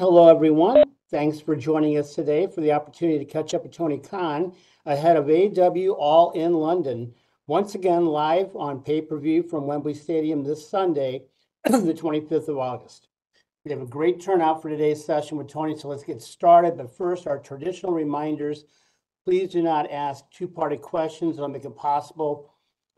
Hello, everyone. Thanks for joining us today for the opportunity to catch up with Tony Khan ahead of AEW All in London. Once again, live on pay-per-view from Wembley Stadium this Sunday, the 25th of August. We have a great turnout for today's session with Tony, so let's get started. But first, our traditional reminders. Please do not ask two-parted questions. It'll make it possible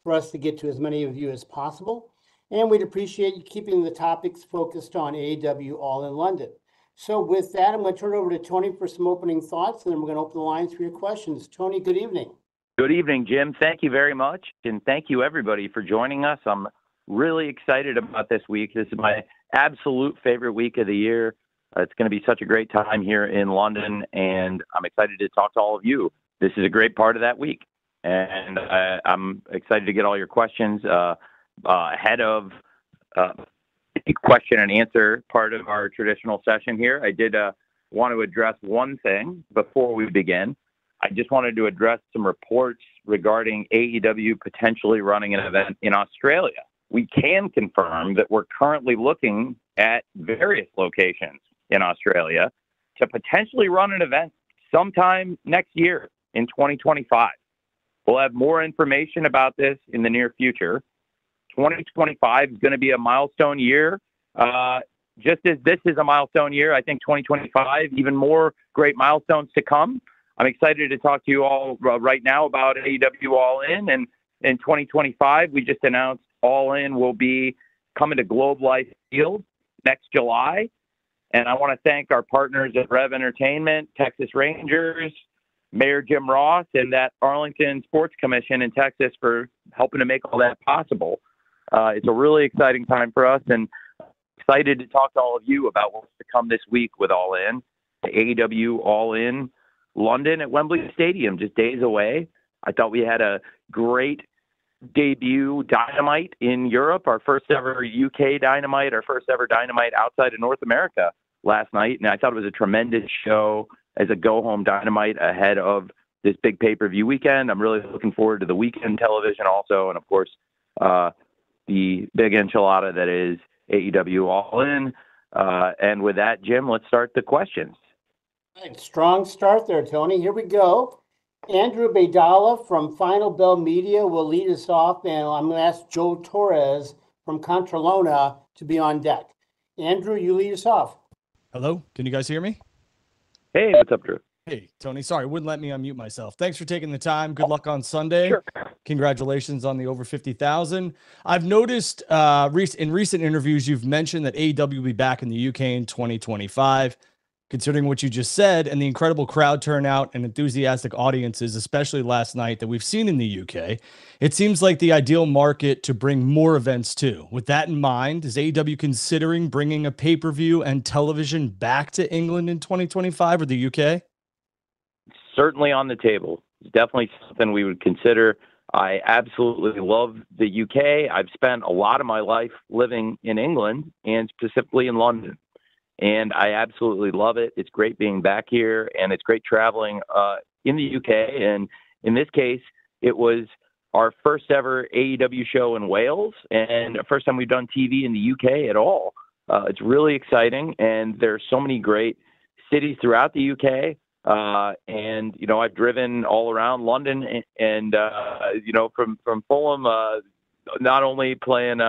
for us to get to as many of you as possible. And we'd appreciate you keeping the topics focused on AEW All in London. So with that, I'm going to turn it over to Tony for some opening thoughts, and then we're going to open the lines for your questions. Tony, good evening. Good evening, Jim. Thank you very much. And thank you, everybody, for joining us. I'm really excited about this week. This is my absolute favorite week of the year. It's going to be such a great time here in London, and I'm excited to talk to all of you. This is a great part of that week. And I'm excited to get all your questions ahead of question and answer part of our traditional session here. I did want to address one thing before we begin. I just wanted to address some reports regarding AEW potentially running an event in Australia. We can confirm that we're currently looking at various locations in Australia to potentially run an event sometime next year in 2025. We'll have more information about this in the near future. 2025 is going to be a milestone year. Just as this is a milestone year, I think 2025, even more great milestones to come. I'm excited to talk to you all right now about AEW All In. And in 2025, we just announced All In will be coming to Globe Life Field next July. And I want to thank our partners at Rev Entertainment, Texas Rangers, Mayor Jim Ross, and that Arlington Sports Commission in Texas for helping to make all that possible. It's a really exciting time for us, and excited to talk to all of you about what's to come this week with All In, the AEW All In London at Wembley Stadium, just days away. I thought we had a great debut Dynamite in Europe, our first ever UK Dynamite, our first ever Dynamite outside of North America last night, and I thought it was a tremendous show as a go-home Dynamite ahead of this big pay-per-view weekend. I'm really looking forward to the weekend television also, and of course, the big enchilada that is AEW All In. And with that, Jim, let's start the questions. Right, strong start there, Tony. Here we go. Andrew Baydala from Final Bell Media will lead us off, and I'm going to ask Joe Torres from Contralona to be on deck. Andrew, you lead us off. Hello, can you guys hear me? Hey, what's up, Drew? Hey, Tony. Sorry, wouldn't let me unmute myself. Thanks for taking the time. Good luck on Sunday. Sure. Congratulations on the over 50,000. I've noticed in recent interviews, you've mentioned that AEW will be back in the UK in 2025. Considering what you just said and the incredible crowd turnout and enthusiastic audiences, especially last night, that we've seen in the UK, it seems like the ideal market to bring more events to. With that in mind, is AEW considering bringing a pay-per-view and television back to England in 2025 or the UK? Certainly on the table. It's definitely something we would consider. I absolutely love the UK. I've spent a lot of my life living in England and specifically in London. And I absolutely love it. It's great being back here, and it's great traveling in the UK. And in this case, it was our first ever AEW show in Wales and the first time we've done TV in the UK at all. It's really exciting, and there are so many great cities throughout the UK. And, you know, I've driven all around London and you know, from Fulham, not only playing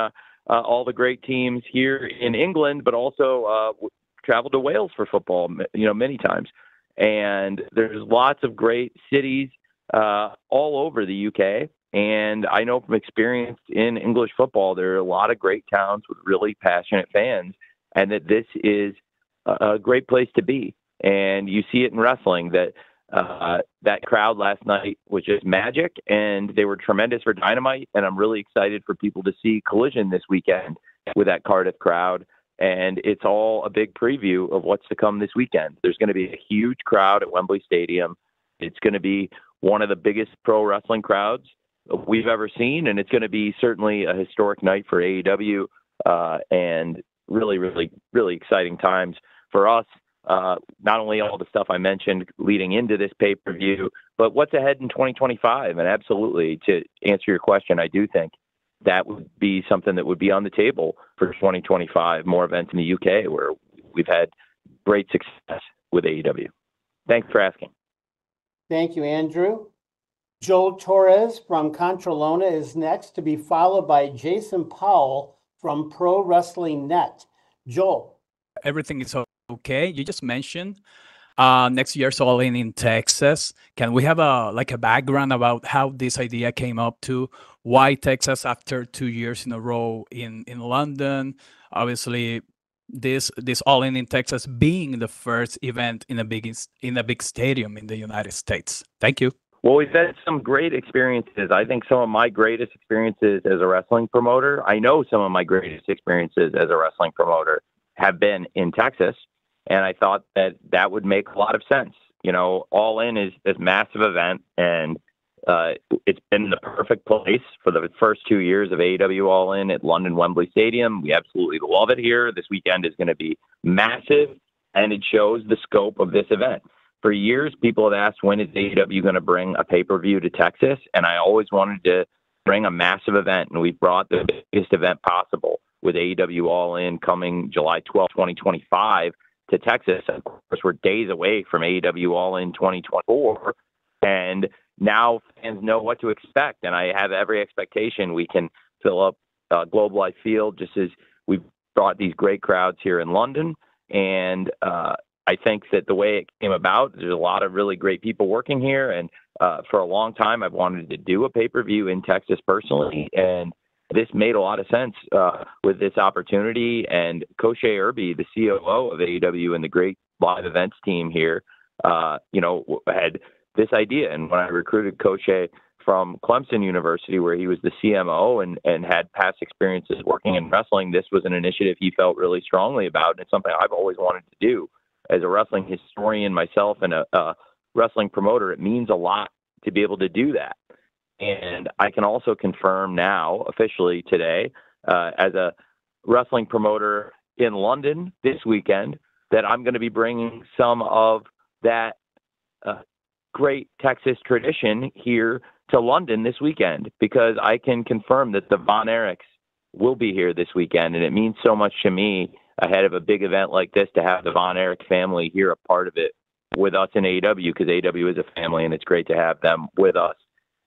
all the great teams here in England, but also traveled to Wales for football, you know, many times. And there's lots of great cities all over the UK. And I know from experience in English football, there are a lot of great towns with really passionate fans, and that this is a great place to be. And you see it in wrestling that that crowd last night was just magic, and they were tremendous for Dynamite. And I'm really excited for people to see Collision this weekend with that Cardiff crowd. And it's all a big preview of what's to come this weekend. There's going to be a huge crowd at Wembley Stadium. It's going to be one of the biggest pro wrestling crowds we've ever seen, and it's going to be certainly a historic night for AEW, and really, really, really exciting times for us. Not only all the stuff I mentioned leading into this pay-per-view, but what's ahead in 2025. And absolutely, to answer your question, I do think that would be something that would be on the table for 2025, more events in the UK, where we've had great success with AEW. Thanks for asking. Thank you, Andrew. Joel Torres from Contralona is next, to be followed by Jason Powell from Pro Wrestling Net. Joel. Everything is okay. You just mentioned next year's All in Texas. Can we have a background about how this idea came up to? Why Texas after 2 years in a row in London? Obviously, this All in Texas being the first event in a big stadium in the United States. Thank you. Well, we've had some great experiences. I think some of my greatest experiences as a wrestling promoter, I know some of my greatest experiences as a wrestling promoter have been in Texas. And I thought that would make a lot of sense. You know, All In is this massive event, and it's been the perfect place for the first 2 years of AEW All In at London Wembley Stadium. We absolutely love it here. This weekend is going to be massive, and it shows the scope of this event. For years, people have asked, when is AEW going to bring a pay-per-view to Texas? And I always wanted to bring a massive event, and we've brought the biggest event possible with AEW All In coming July 12, 2025 to Texas. Of course, we're days away from AEW All In 2024, and now fans know what to expect, and I have every expectation we can fill up Globe Life Field just as we've brought these great crowds here in London. And I think that the way it came about, there's a lot of really great people working here. And for a long time, I've wanted to do a pay-per-view in Texas personally. And this made a lot of sense with this opportunity. And Koshe Irby, the COO of AEW and the great live events team here, had this idea. And when I recruited Koshe from Clemson University, where he was the CMO and had past experiences working in wrestling, this was an initiative he felt really strongly about. And it's something I've always wanted to do. As a wrestling historian myself and a wrestling promoter, it means a lot to be able to do that. And I can also confirm now, officially today, as a wrestling promoter in London this weekend, that I'm going to be bringing some of that great Texas tradition here to London this weekend, because I can confirm that the Von Erichs will be here this weekend. And it means so much to me ahead of a big event like this to have the Von Erich family here, a part of it with us in AEW, because AEW is a family and it's great to have them with us.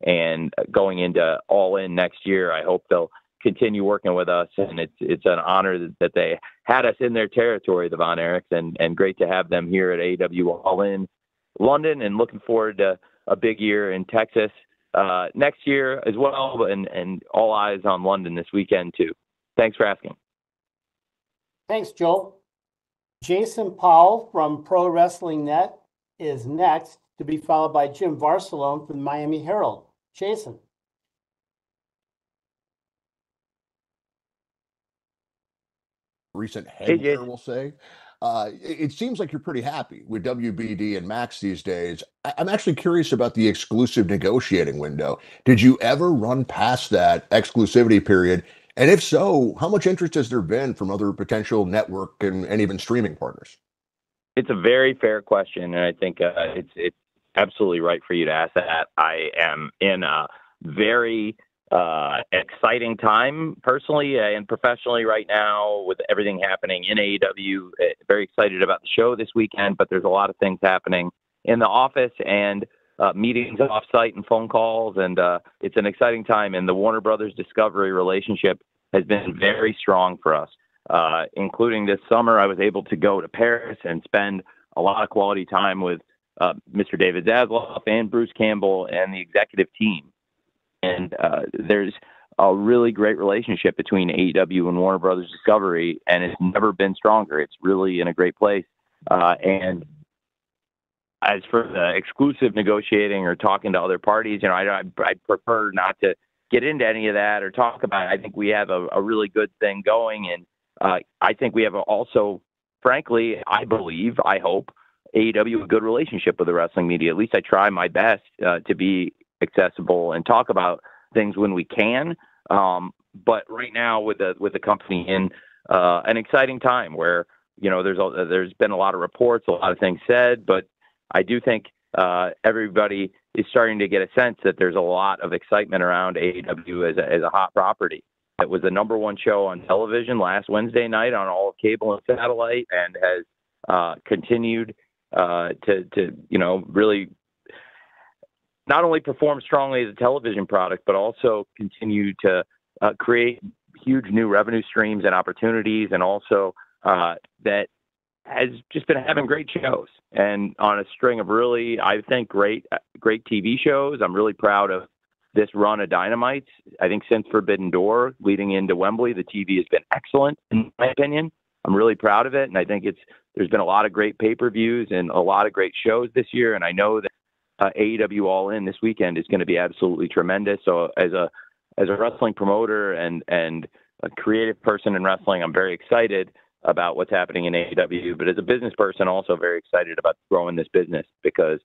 And going into All In next year, I hope they'll continue working with us. And it's an honor that they had us in their territory, the Von Erichs, and great to have them here at AEW All In London, and looking forward to a big year in Texas next year as well. And all eyes on London this weekend too. Thanks for asking. Thanks, Joel. Jason Powell from Pro Wrestling Net is next, to be followed by Jim Varsalone from the Miami Herald. Jason. Recent head year, we'll say. It seems like you're pretty happy with WBD and Max these days. I'm actually curious about the exclusive negotiating window. Did you ever run past that exclusivity period? And if so, how much interest has there been from other potential network and even streaming partners? It's a very fair question, and I think it's absolutely right for you to ask that. I am in a very exciting time personally and professionally right now with everything happening in AEW. Very excited about the show this weekend, but there's a lot of things happening in the office and meetings off-site and phone calls, and it's an exciting time. And the Warner Brothers Discovery relationship has been very strong for us. Including this summer, I was able to go to Paris and spend a lot of quality time with Mr. David Zaslav and Bruce Campbell and the executive team. And there's a really great relationship between AEW and Warner Brothers Discovery, and it's never been stronger. It's really in a great place. And as for the exclusive negotiating or talking to other parties, I prefer not to get into any of that or talk about it. I think we have a really good thing going, and I think we have also, frankly, I hope, AEW a good relationship with the wrestling media. At least I try my best to be accessible and talk about things when we can. But right now with the company in an exciting time where, there's been a lot of reports, a lot of things said, but I do think everybody is starting to get a sense that there's a lot of excitement around AEW as a hot property. It was the #1 show on television last Wednesday night on all of cable and satellite, and has continued to really not only perform strongly as a television product, but also continue to create huge new revenue streams and opportunities, and also that has just been having great shows and on a string of really, I think, great TV shows. I'm really proud of this run of Dynamites. I think since Forbidden Door leading into Wembley, the TV has been excellent, in my opinion. I'm really proud of it. And I think there's been a lot of great pay-per-views and a lot of great shows this year. And I know that AEW All In this weekend is going to be absolutely tremendous. So as a wrestling promoter and a creative person in wrestling, I'm very excited about what's happening in AEW, but as a business person, also very excited about growing this business because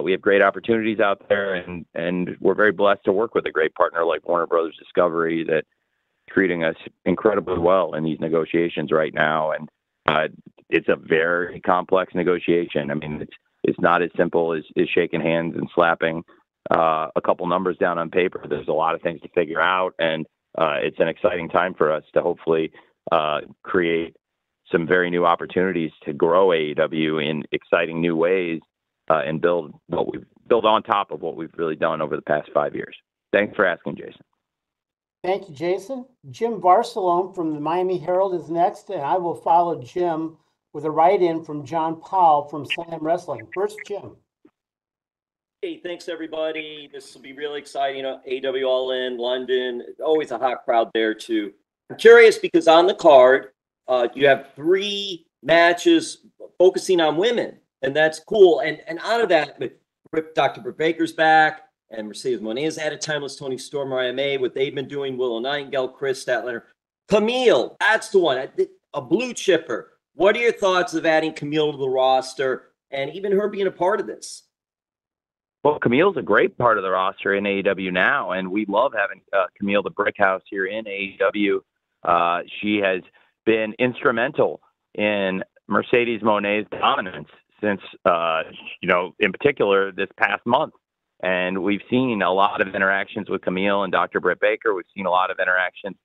we have great opportunities out there, and we're very blessed to work with a great partner like Warner Brothers Discovery that's treating us incredibly well in these negotiations right now. And it's a very complex negotiation. I mean, it's not as simple as shaking hands and slapping a couple numbers down on paper. There's a lot of things to figure out, and it's an exciting time for us to hopefully create some very new opportunities to grow AEW in exciting new ways and build on top of what we've really done over the past 5 years. Thanks for asking, Jason. Thank you, Jason. Jim Barcelone from the Miami Herald is next, and I will follow Jim with a write-in from John Powell from Slam Wrestling. First, Jim. Hey, thanks, everybody. This will be really exciting. AEW All In, London, always a hot crowd there, too. I'm curious because on the card, you have 3 matches focusing on women, and that's cool. And out of that, Dr. Britt Baker's back, and Mercedes Moné's added Timeless Toni Storm, Mariah May, what they've been doing, Willow Nightingale, Chris Statlander. Camille, that's the one, a blue chipper. What are your thoughts of adding Camille to the roster and even her being a part of this? Well, Camille's a great part of the roster in AEW now, and we love having Camille the Brickhouse here in AEW. She has been instrumental in Mercedes Moné's dominance since, in particular this past month. And we've seen a lot of interactions with Camille and Dr. Britt Baker. We've seen a lot of interactions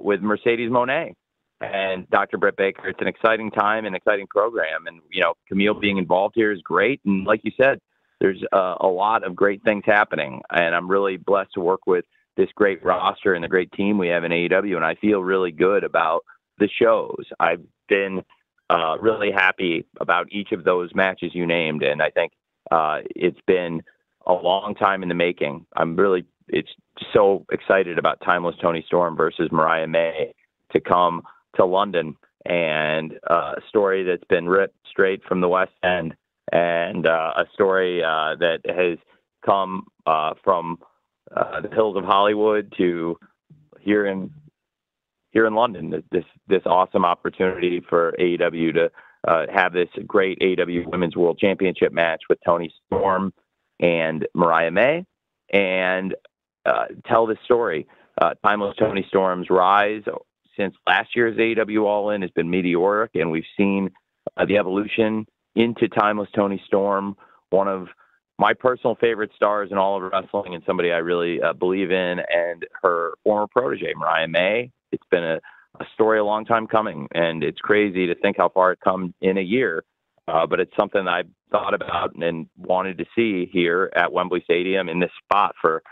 with Mercedes Moné and Dr. Britt Baker. It's an exciting time and exciting program. And, Camille being involved here is great. And like you said, there's a lot of great things happening. And I'm really blessed to work with this great roster and the great team we have in AEW. And I feel really good about the shows. I've been really happy about each of those matches you named. And I think it's been a long time in the making. It's so excited about Timeless Toni Storm versus Mariah May to come to London, and a story that's been ripped straight from the West End, and a story that has come from the hills of Hollywood to here in London. This awesome opportunity for AEW to have this great AEW Women's World Championship match with Toni Storm and Mariah May, and tell this story. Timeless Toni Storm's rise since last year's AEW All In has been meteoric, and we've seen the evolution into Timeless Toni Storm, one of my personal favorite stars in all of wrestling and somebody I really believe in, and her former protege, Mariah May. It's been a story a long time coming, and it's crazy to think how far it's come in a year, but it's something I've thought about and wanted to see here at Wembley Stadium in this spot for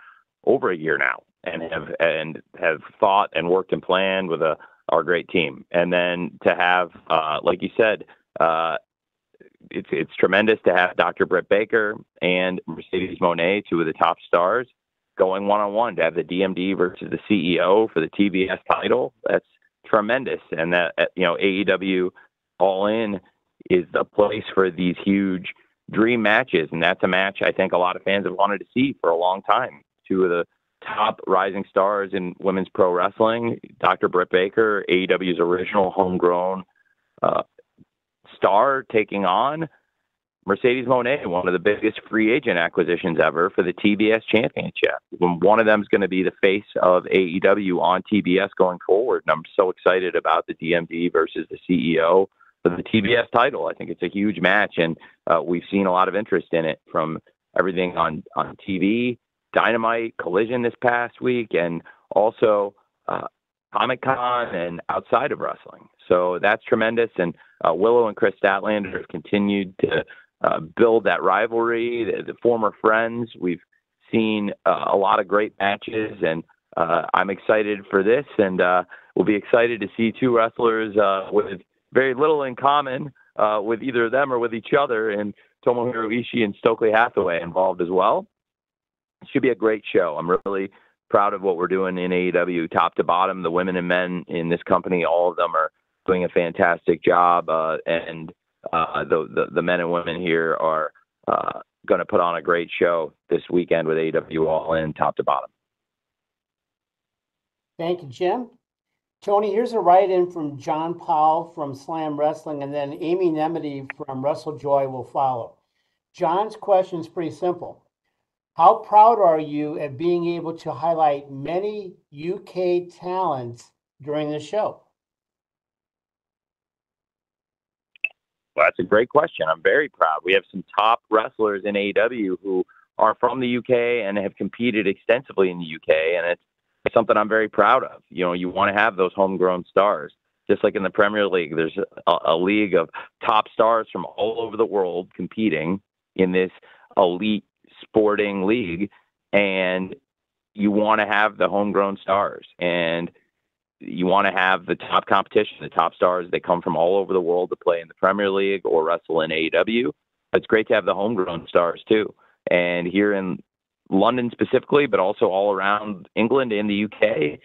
over a year now, and have thought and worked and planned with our great team. And then to have, like you said, it's tremendous to have Dr. Britt Baker and Mercedes Moné, 2 of the top stars, going one-on-one, to have the DMD versus the CEO for the TBS title. That's tremendous. And that, AEW All In is the place for these huge dream matches. And that's a match I think a lot of fans have wanted to see for a long time. 2 of the top rising stars in women's pro wrestling, Dr. Britt Baker, AEW's original homegrown star, taking on Mercedes Moné, one of the biggest free agent acquisitions ever for the TBS championship. One of them is going to be the face of AEW on TBS going forward. And I'm so excited about the DMD versus the CEO for the TBS title. I think it's a huge match, and we've seen a lot of interest in it from everything on TV, Dynamite, Collision this past week, and also Comic-Con and outside of wrestling. So that's tremendous. And Willow and Chris Statlander have continued to build that rivalry, the former friends. We've seen a lot of great matches, and I'm excited for this. And we'll be excited to see two wrestlers with very little in common with either of them or with each other, and Tomohiro Ishii and Stokely Hathaway involved as well. It should be a great show. I'm really proud of what we're doing in AEW, top to bottom. The women and men in this company, all of them are doing a fantastic job, and the men and women here are going to put on a great show this weekend with AEW All In, top to bottom. Thank you, Jim. Tony, here's a write-in from John Powell from Slam Wrestling, and then Amy Nemedy from WrestleJoy will follow. John's question is pretty simple. How proud are you at being able to highlight many UK talents during the show? Well, that's a great question. I'm very proud. We have some top wrestlers in AEW who are from the UK and have competed extensively in the UK, and it's something I'm very proud of. You know, you want to have those homegrown stars. Just like in the Premier League, there's a league of top stars from all over the world competing in this elite sporting league, and you want to have the homegrown stars, and you want to have the top competition, the top stars. They come from all over the world to play in the Premier League or wrestle in AEW. It's great to have the homegrown stars too. And here in London specifically, but also all around England and the UK,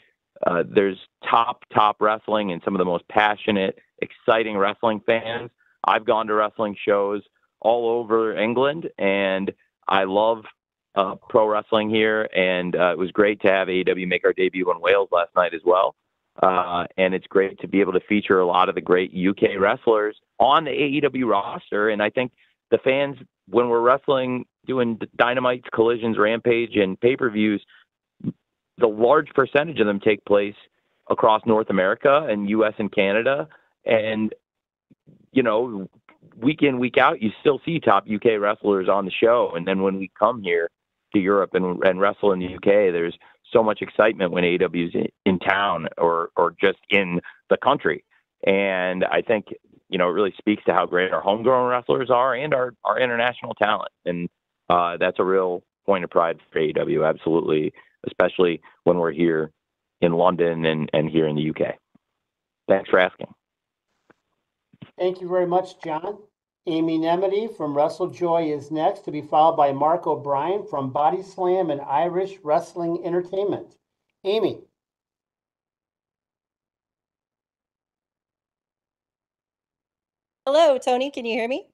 there's top wrestling and some of the most passionate, exciting wrestling fans. I've gone to wrestling shows all over England, and I love pro wrestling here. And it was great to have AEW make our debut in Wales last night as well. And it's great to be able to feature a lot of the great UK wrestlers on the AEW roster. And I think the fans, when we're wrestling, doing Dynamites, Collisions, Rampage, and pay-per-views, the large percentage of them take place across North America and US and Canada. And, you know, week in, week out, you still see top UK wrestlers on the show. And then when we come here to Europe and wrestle in the UK, there's so much excitement when AEW is in town or just in the country. And I think, you know, it really speaks to how great our homegrown wrestlers are and our international talent. And that's a real point of pride for AEW, absolutely, especially when we're here in London and here in the UK. Thanks for asking. Thank you very much, John. Amy Nemedy from WrestleJoy is next, to be followed by Mark O'Brien from Body Slam and Irish Wrestling Entertainment. Amy. Hello, Tony. Can you hear me?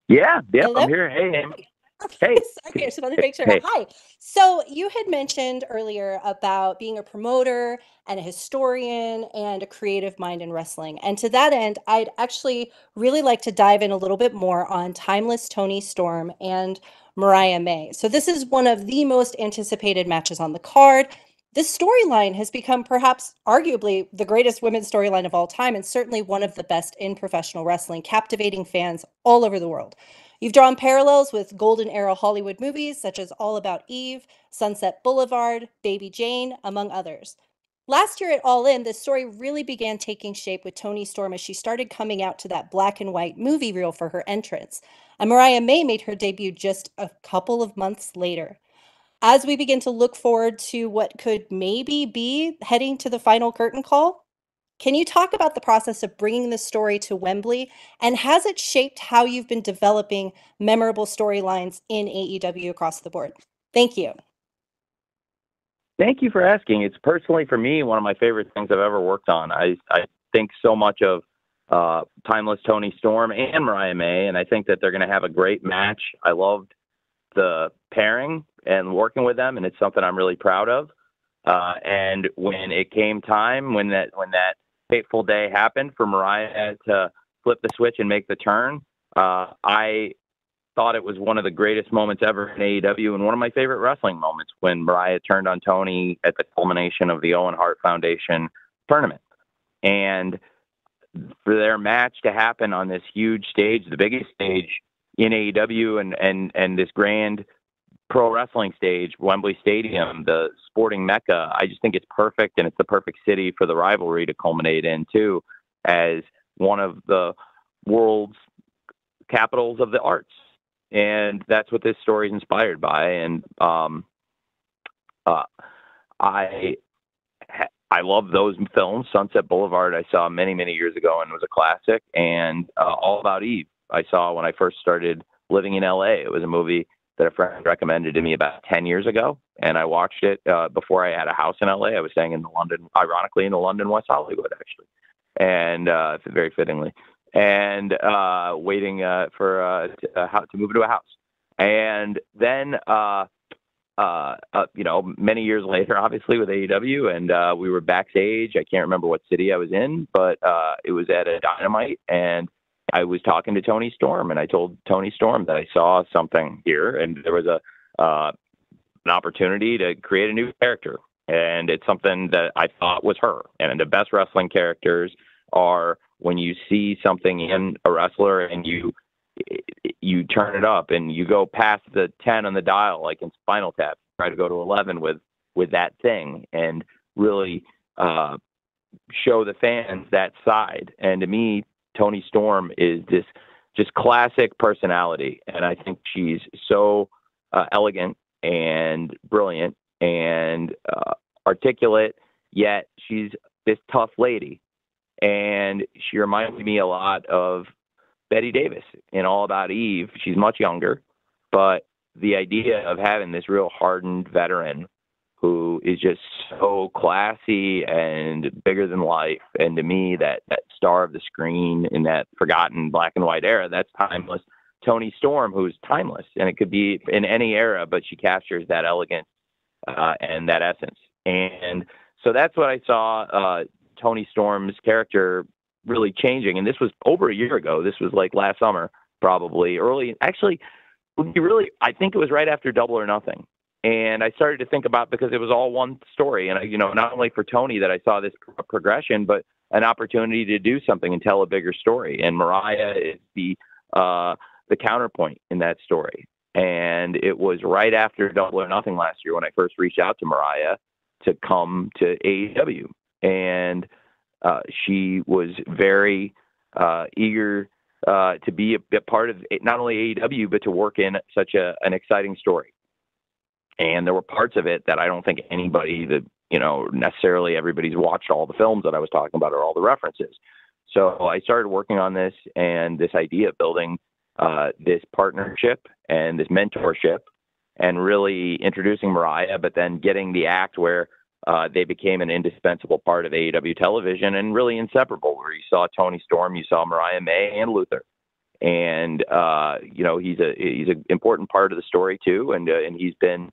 Yeah, Hello? I'm here. Hey, Amy. Okay, sorry, I just wanted to make sure. Hey. Hi. So you had mentioned earlier about being a promoter and a historian and a creative mind in wrestling. And to that end, I'd actually really like to dive in a little bit more on Timeless Toni Storm and Mariah May. So this is one of the most anticipated matches on the card. This storyline has become perhaps arguably the greatest women's storyline of all time, and certainly one of the best in professional wrestling, captivating fans all over the world. You've drawn parallels with Golden Era Hollywood movies such as All About Eve, Sunset Boulevard, Baby Jane, among others. Last year at All In, this story really began taking shape with Toni Storm as she started coming out to that black and white movie reel for her entrance. And Mariah May made her debut just a couple of months later. As we begin to look forward to what could maybe be heading to the final curtain call, can you talk about the process of bringing the story to Wembley, and has it shaped how you've been developing memorable storylines in AEW across the board? Thank you. Thank you for asking. It's personally, for me, one of my favorite things I've ever worked on. I think so much of Timeless Toni Storm and Mariah May, and I think that they're going to have a great match. I loved the pairing and working with them, and it's something I'm really proud of. And when it came time, when that fateful day happened for Mariah to flip the switch and make the turn, I thought it was one of the greatest moments ever in AEW and one of my favorite wrestling moments when Mariah turned on Toni at the culmination of the Owen Hart Foundation tournament. And for their match to happen on this huge stage, the biggest stage in AEW, and this grand pro wrestling stage, Wembley Stadium, the sporting mecca. I just think it's perfect, and it's the perfect city for the rivalry to culminate in too, as one of the world's capitals of the arts. And that's what this story is inspired by. And I love those films. Sunset Boulevard I saw many, many years ago and was a classic. And All About Eve I saw when I first started living in LA. It was a movie that a friend recommended to me about 10 years ago. And I watched it before I had a house in LA. I was staying in London, ironically, in the London, West Hollywood, actually. And very fittingly. And waiting to move into a house. And then, many years later, obviously with AEW, and we were backstage. I can't remember what city I was in, but it was at a Dynamite, and I was talking to Toni Storm, and I told Toni Storm that I saw something here, and there was an opportunity to create a new character, and it's something that I thought was her. And the best wrestling characters are when you see something in a wrestler and you turn it up and you go past the 10 on the dial, like in Spinal Tap, try to go to 11 with that thing and really show the fans that side. And to me, Toni Storm is this just classic personality. And I think she's so elegant and brilliant and articulate, yet she's this tough lady. And she reminds me a lot of Betty Davis in All About Eve. She's much younger, but the idea of having this real hardened veteran who is just so classy and bigger than life, and to me, that star of the screen in that forgotten black and white era, that's timeless. Toni Storm, who's timeless, and it could be in any era, but she captures that elegance and that essence. And so that's what I saw Toni Storm's character really changing. And this was over a year ago. This was like last summer, probably early. Actually, I think it was right after Double or Nothing. And I started to think about, because it was all one story. And, not only for Toni that I saw this progression, but an opportunity to do something and tell a bigger story. And Mariah is the counterpoint in that story. And it was right after Double or Nothing last year when I first reached out to Mariah to come to AEW. And she was very eager to be a part of not only AEW, but to work in such an exciting story. And there were parts of it that I don't think anybody necessarily everybody's watched all the films that I was talking about or all the references. So I started working on this, and this idea of building this partnership and this mentorship and really introducing Mariah, but then getting the act where they became an indispensable part of AEW television and really inseparable, where you saw Toni Storm, you saw Mariah May and Luther. And, he's an important part of the story too. And he's been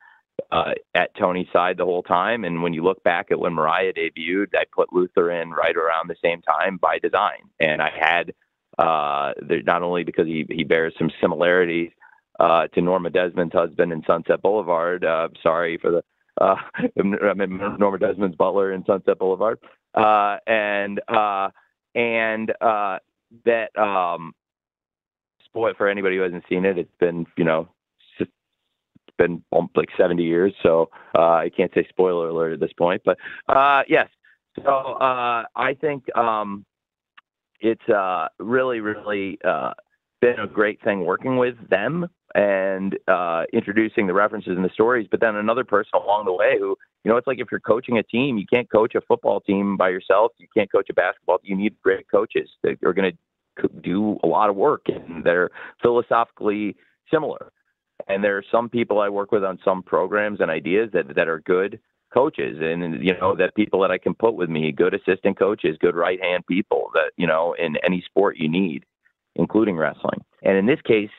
at Tony's side the whole time. And when you look back at when Mariah debuted, I put Luther in right around the same time by design. And I had, not only because he bears some similarities to Norma Desmond's husband in Sunset Boulevard. Sorry for the, Norma Desmond's butler in Sunset Boulevard, and that spoil for anybody who hasn't seen it. It's been it's been like 70 years, so I can't say spoiler alert at this point. But yes, so I think it's really been a great thing working with them and introducing the references and the stories, but then another person along the way who, it's like if you're coaching a team, you can't coach a football team by yourself. You can't coach a basketball. You need great coaches that are going to do a lot of work, and they're philosophically similar. And there are some people I work with on some programs and ideas that are good coaches, and that people that I can put with me, good assistant coaches, good right-hand people that, in any sport you need, including wrestling. And in this case,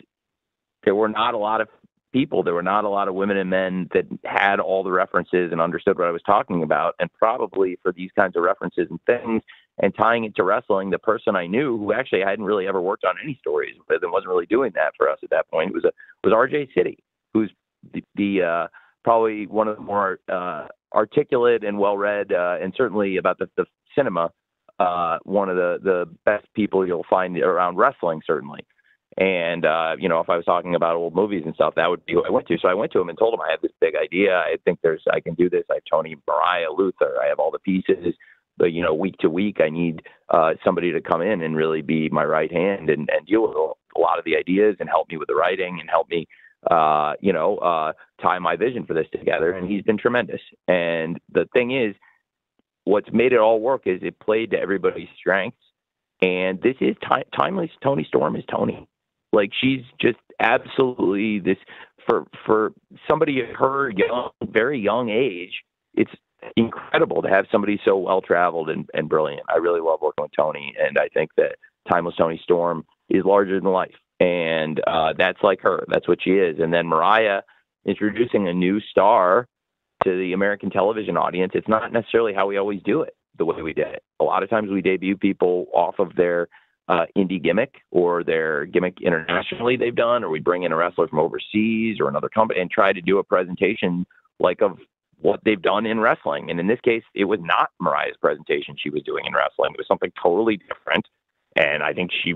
there were not a lot of people. There were not a lot of women and men that had all the references and understood what I was talking about. And probably for these kinds of references and things and tying it to wrestling, the person I knew who actually hadn't really ever worked on any stories with and wasn't really doing that for us at that point was RJ City, who's the probably one of the more articulate and well-read and certainly about the cinema, one of the best people you'll find around wrestling, certainly. And, you know, if I was talking about old movies and stuff, that would be who I went to. So I went to him and told him I had this big idea. I think I can do this. I have Tony, Mariah, Luther. I have all the pieces. But, you know, week to week, I need somebody to come in and really be my right hand and deal with a lot of the ideas and help me with the writing and help me, tie my vision for this together. And he's been tremendous. And the thing is, what's made it all work is it played to everybody's strengths. And this is timeless. Toni Storm is Toni. Like, she's just absolutely this for somebody at her very young age. It's incredible to have somebody so well traveled and brilliant. I really love working with Toni, and I think that timeless Toni Storm is larger than life. And that's like her. That's what she is. And then Mariah introducing a new star to the American television audience. It's not necessarily how we always do it, the way we did it. A lot of times we debut people off of their indie gimmick or their gimmick internationally they've done, or we bring in a wrestler from overseas or another company and try to do a presentation like of what they've done in wrestling. And in this case, it was not Mariah's presentation she was doing in wrestling. It was something totally different. And I think she,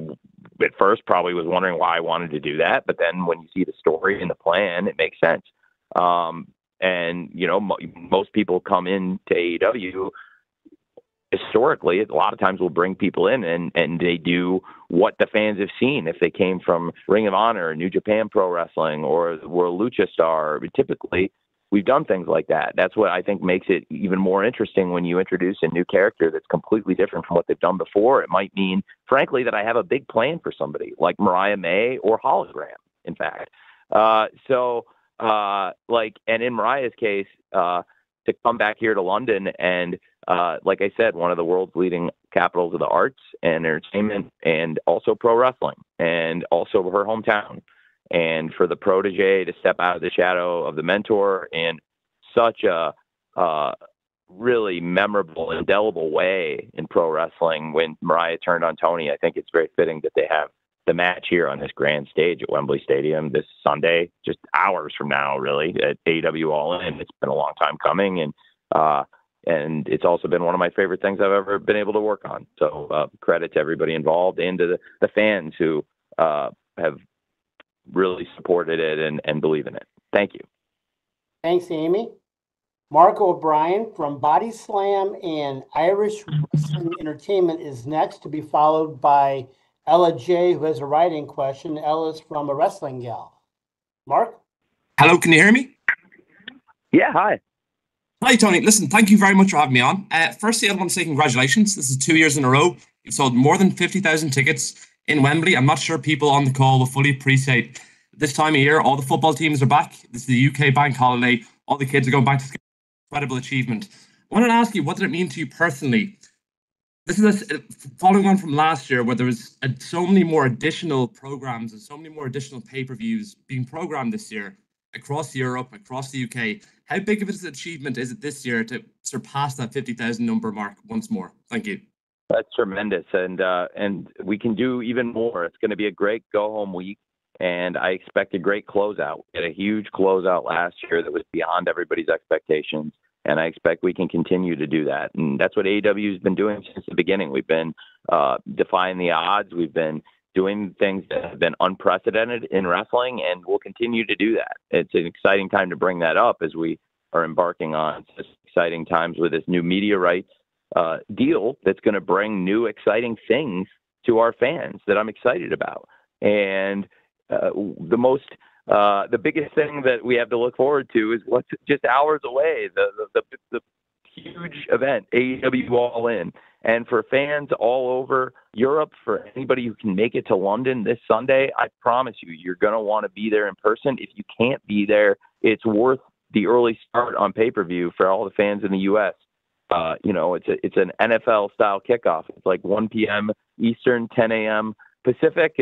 at first, probably was wondering why I wanted to do that. But then when you see the story and the plan, it makes sense. And, you know, most people come into AEW historically. A lot of times we'll bring people in and they do what the fans have seen. If they came from Ring of Honor, New Japan Pro Wrestling, or were a Lucha Star, typically we've done things like that. That's what I think makes it even more interesting when you introduce a new character that's completely different from what they've done before. It might mean, frankly, that I have a big plan for somebody like Mariah May or Hologram, in fact. And in Mariah's case, to come back here to London and, like I said, one of the world's leading capitals of the arts and entertainment, and also pro wrestling, and also her hometown. And for the protege to step out of the shadow of the mentor in such a really memorable, indelible way in pro wrestling when Mariah turned on Toni, I think it's very fitting that they have the match here on this grand stage at Wembley Stadium this Sunday, just hours from now, really, at AEW All In. It's been a long time coming, and it's also been one of my favorite things I've ever been able to work on. So credit to everybody involved and to the fans who have really supported it and believe in it. Thank you. Thanks, Amy. Mark O'Brien from Body Slam and Irish Wrestling Entertainment is next, to be followed by Ella J, who has a writing question. Ella's from A Wrestling Gal. Mark? Hello, can you hear me? Yeah, hi. Hi, Tony. Listen, thank you very much for having me on. Firstly, I want to say congratulations. This is 2 years in a row. You've sold more than 50,000 tickets in Wembley. I'm not sure people on the call will fully appreciate this time of year. All the football teams are back. This is the UK bank holiday. All the kids are going back to school. Incredible achievement. I wanted to ask you, what did it mean to you personally? This is following on from last year, where there was so many more additional programs and so many more additional pay-per-views being programmed this year across Europe, across the UK. How big of an achievement is it this year to surpass that 50,000 number mark once more? Thank you. That's tremendous, and we can do even more. It's going to be a great go-home week, and I expect a great closeout. We had a huge closeout last year that was beyond everybody's expectations, and I expect we can continue to do that. And that's what AEW has been doing since the beginning. We've been defying the odds. We've been doing things that have been unprecedented in wrestling, and we'll continue to do that. It's an exciting time to bring that up as we are embarking on such exciting times with this new media rights deal that's going to bring new exciting things to our fans that I'm excited about. And the biggest thing that we have to look forward to is what's just hours away, the huge event, AEW All In. And for fans all over Europe, for anybody who can make it to London this Sunday, I promise you, you're going to want to be there in person. If you can't be there, it's worth the early start on pay-per-view for all the fans in the U.S. It's an NFL-style kickoff. It's like 1 p.m. Eastern, 10 a.m. Pacific.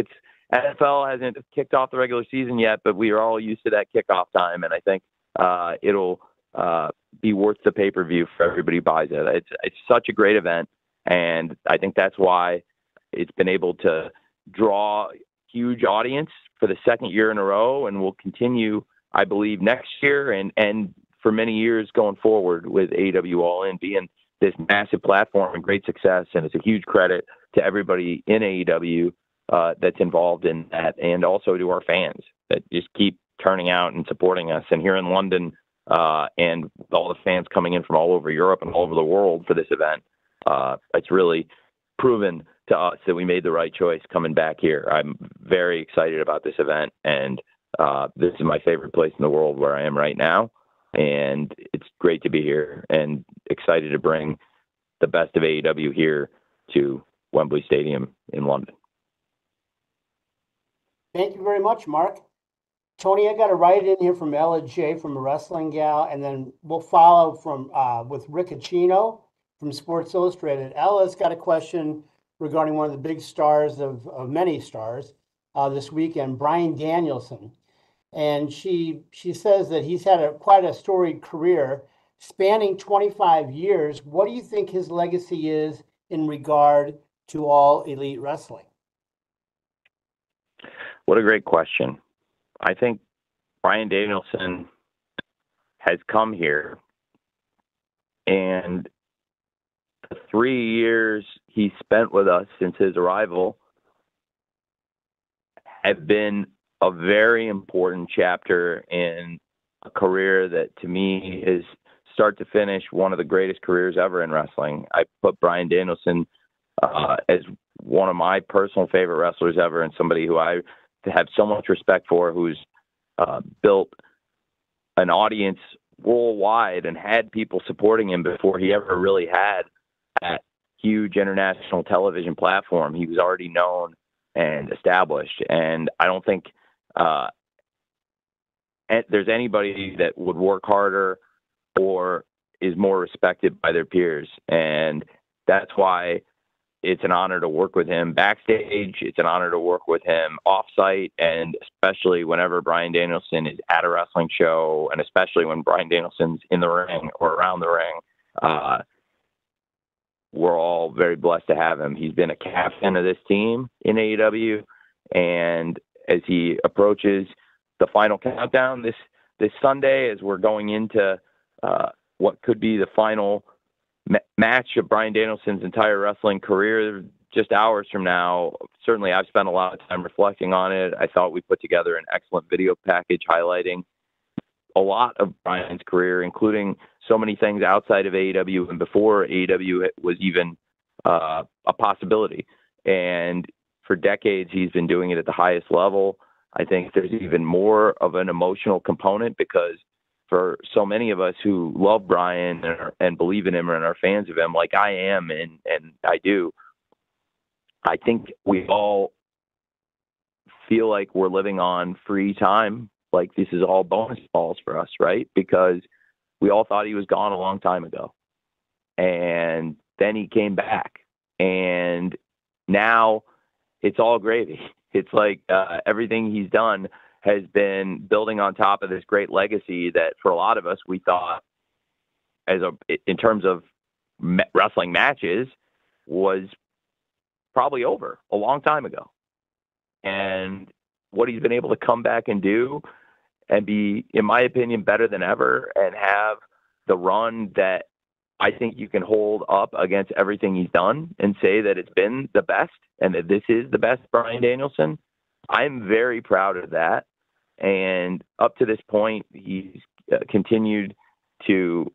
NFL hasn't kicked off the regular season yet, but we are all used to that kickoff time, and I think it'll be worth the pay-per-view for everybody who buys it. It's such a great event, and I think that's why it's been able to draw huge audience for the second year in a row, and will continue, I believe, next year and for many years going forward, with AEW All In being this massive platform and great success. And it's a huge credit to everybody in AEW that's involved in that, and also to our fans that just keep turning out and supporting us. And here in London, and all the fans coming in from all over Europe and all over the world for this event, it's really proven to us that we made the right choice coming back here. I'm very excited about this event, and this is my favorite place in the world where I am right now. And it's great to be here and excited to bring the best of AEW here to Wembley Stadium in London. Thank you very much, Mark. Tony, I got a write in here from Ella J from a Wrestling Gal, and then we'll follow from with Riccacino from Sports Illustrated. Ella's got a question regarding one of the big stars of many stars this weekend, Bryan Danielson. And she says that he's had quite a storied career spanning 25 years. What do you think his legacy is in regard to All Elite Wrestling? What a great question. I think Bryan Danielson has come here, and the 3 years he spent with us since his arrival have been a very important chapter in a career that, to me, is start to finish one of the greatest careers ever in wrestling. I put Bryan Danielson as one of my personal favorite wrestlers ever, and somebody who I have so much respect for, who's built an audience worldwide and had people supporting him before he ever really had that huge international television platform. He was already known and established, and I don't think there's anybody that would work harder or is more respected by their peers. And that's why it's an honor to work with him backstage. It's an honor to work with him off-site, and especially whenever Bryan Danielson is at a wrestling show, and especially when Bryan Danielson's in the ring or around the ring. We're all very blessed to have him. He's been a captain of this team in AEW, and as he approaches the final countdown this Sunday, as we're going into what could be the final match of Bryan Danielson's entire wrestling career, just hours from now. Certainly, I've spent a lot of time reflecting on it. I thought we put together an excellent video package highlighting a lot of Bryan's career, including so many things outside of AEW and before AEW was even a possibility. And for decades, he's been doing it at the highest level. I think there's even more of an emotional component, because for so many of us who love Bryan and believe in him and are fans of him, like I am, and I do, I think we all feel like we're living on free time. Like this is all bonus balls for us, right? Because we all thought he was gone a long time ago. And then he came back, and now it's all gravy. It's like everything he's done has been building on top of this great legacy that for a lot of us, we thought in terms of wrestling matches was probably over a long time ago. And what he's been able to come back and do and be, in my opinion, better than ever, and have the run that I think you can hold up against everything he's done and say that it's been the best and that this is the best Bryan Danielson. I'm very proud of that. And up to this point, he's continued to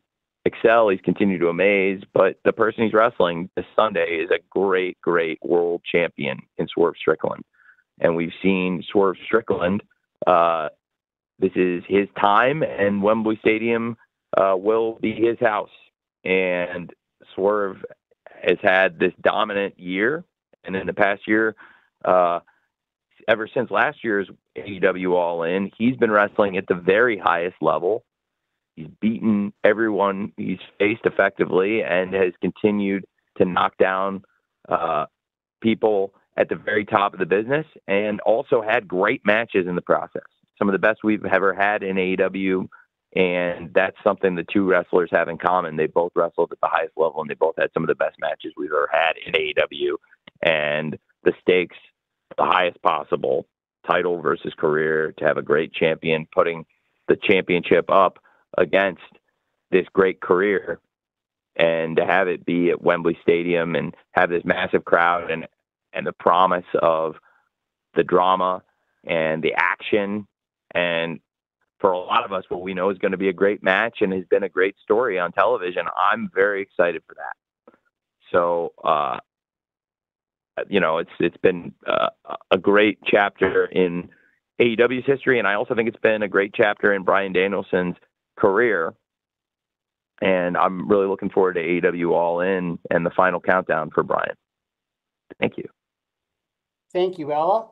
excel. He's continued to amaze. But the person he's wrestling this Sunday is a great, great world champion in Swerve Strickland. And we've seen Swerve Strickland. This is his time, and Wembley Stadium will be his house. And Swerve has had this dominant year. And in the past year, ever since last year's AEW All In, he's been wrestling at the very highest level. He's beaten everyone he's faced effectively and has continued to knock down people at the very top of the business, and also had great matches in the process. Some of the best we've ever had in AEW, and that's something the two wrestlers have in common. They both wrestled at the highest level, and they both had some of the best matches we've ever had in AEW. And the stakes, the highest possible, title versus career, to have a great champion putting the championship up against this great career, and to have it be at Wembley Stadium and have this massive crowd and the promise of the drama and the action. And for a lot of us, what we know is going to be a great match and has been a great story on television. I'm very excited for that. So, it's been a great chapter in AEW's history, and I also think it's been a great chapter in Bryan Danielson's career. And I'm really looking forward to AEW All In and the final countdown for Bryan. Thank you. Thank you, Ella.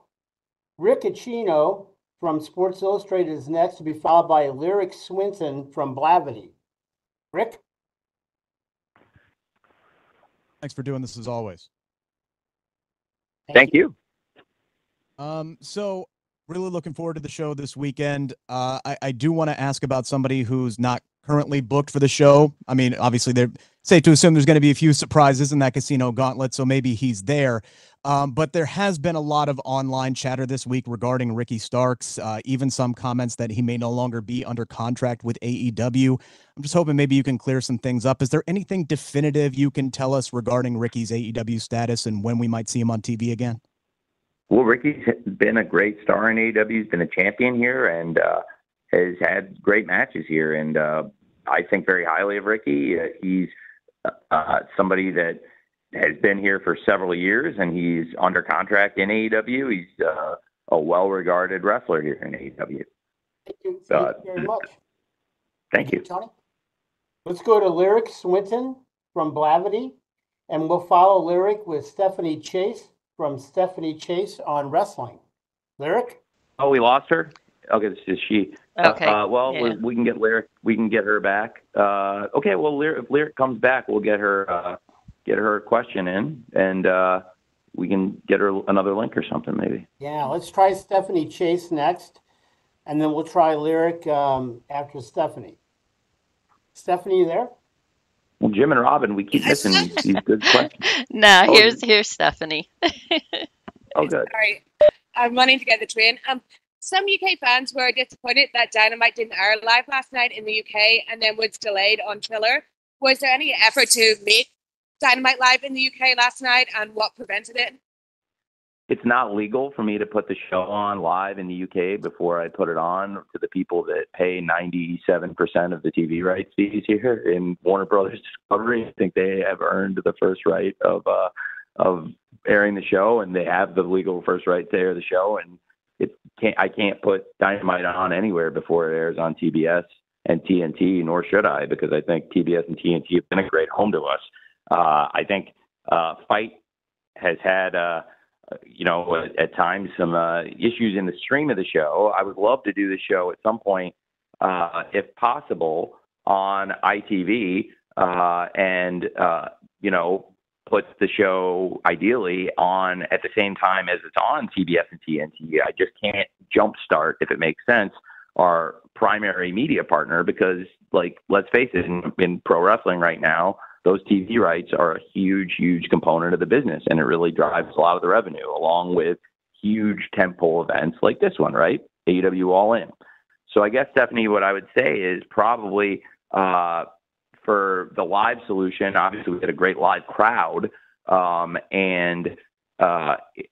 Rick Acino from Sports Illustrated is next, to be followed by Lyric Swinton from Blavity. Rick? Thanks for doing this as always. Thank you. So really looking forward to the show this weekend. I do want to ask about somebody who's not currently booked for the show. I mean, obviously they're safe to assume there's going to be a few surprises in that casino gauntlet, so maybe he's there. But there has been a lot of online chatter this week regarding Ricky Starks, even some comments that he may no longer be under contract with AEW. I'm just hoping maybe you can clear some things up. Is there anything definitive you can tell us regarding Ricky's AEW status and when we might see him on TV again? Well, Ricky's been a great star in AEW. He's been a champion here and has had great matches here. And I think very highly of Ricky. He's somebody that has been here for several years, and he's under contract in AEW. He's a well-regarded wrestler here in AEW. Thank you very much. Thank you. Tony. Let's go to Lyric Swinton from Blavity, and we'll follow Lyric with Stephanie Chase from Stephanie Chase on Wrestling. Lyric? Oh, we lost her? Okay, this is she. Okay. Yeah. We can get Lyric. We can get her back. Okay. Well, if Lyric comes back, we'll get her a question in, and we can get her another link or something, maybe. Yeah. Let's try Stephanie Chase next, and then we'll try Lyric after Stephanie. Stephanie, you there? Well, Jim and Robin, we keep missing these good questions. No, here's Stephanie. Oh, good. Sorry, I'm running to get the train. Some UK fans were disappointed that Dynamite didn't air live last night in the UK and then was delayed on Triller. Was there any effort to make Dynamite live in the UK last night, and what prevented it? It's not legal for me to put the show on live in the UK before I put it on to the people that pay 97% of the TV rights fees here in Warner Brothers Discovery. I think they have earned the first right of airing the show, and they have the legal first right to air the show. And I can't put Dynamite on anywhere before it airs on TBS and TNT, nor should I, because I think TBS and TNT have been a great home to us. I think Fight has had at times some issues in the stream of the show. I would love to do the show at some point, if possible, on ITV and put the show ideally on at the same time as it's on TBS and TNT. I just can't jumpstart, if it makes sense, our primary media partner because, let's face it, in pro wrestling right now, those TV rights are a huge, huge component of the business, and it really drives a lot of the revenue, along with huge tentpole events like this one, right? AEW All In. So I guess, Stephanie, what I would say is probably for the live solution, obviously we had a great live crowd, and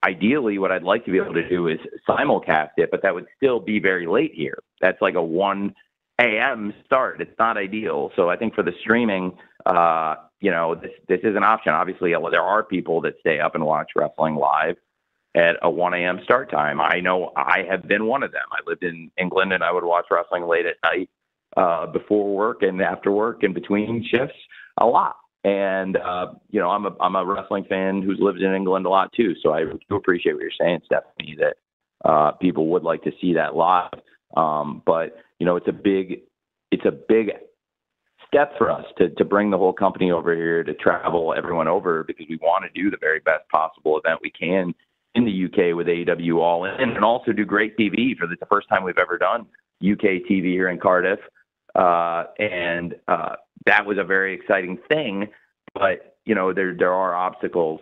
ideally what I'd like to be able to do is simulcast it, but that would still be very late here. That's like a 1 a.m. start. It's not ideal. So I think for the streaming, this is an option. Obviously, there are people that stay up and watch wrestling live at a 1 a.m. start time. I know I have been one of them. I lived in England, and I would watch wrestling late at night before work and after work and between shifts a lot. And, I'm a wrestling fan who's lived in England a lot too. So I do appreciate what you're saying, Stephanie, that people would like to see that live. But it's a big step for us to bring the whole company over here, to travel everyone over, because we want to do the very best possible event we can in the UK with AEW All In, and also do great TV for the first time we've ever done UK TV here in Cardiff. And that was a very exciting thing, but there are obstacles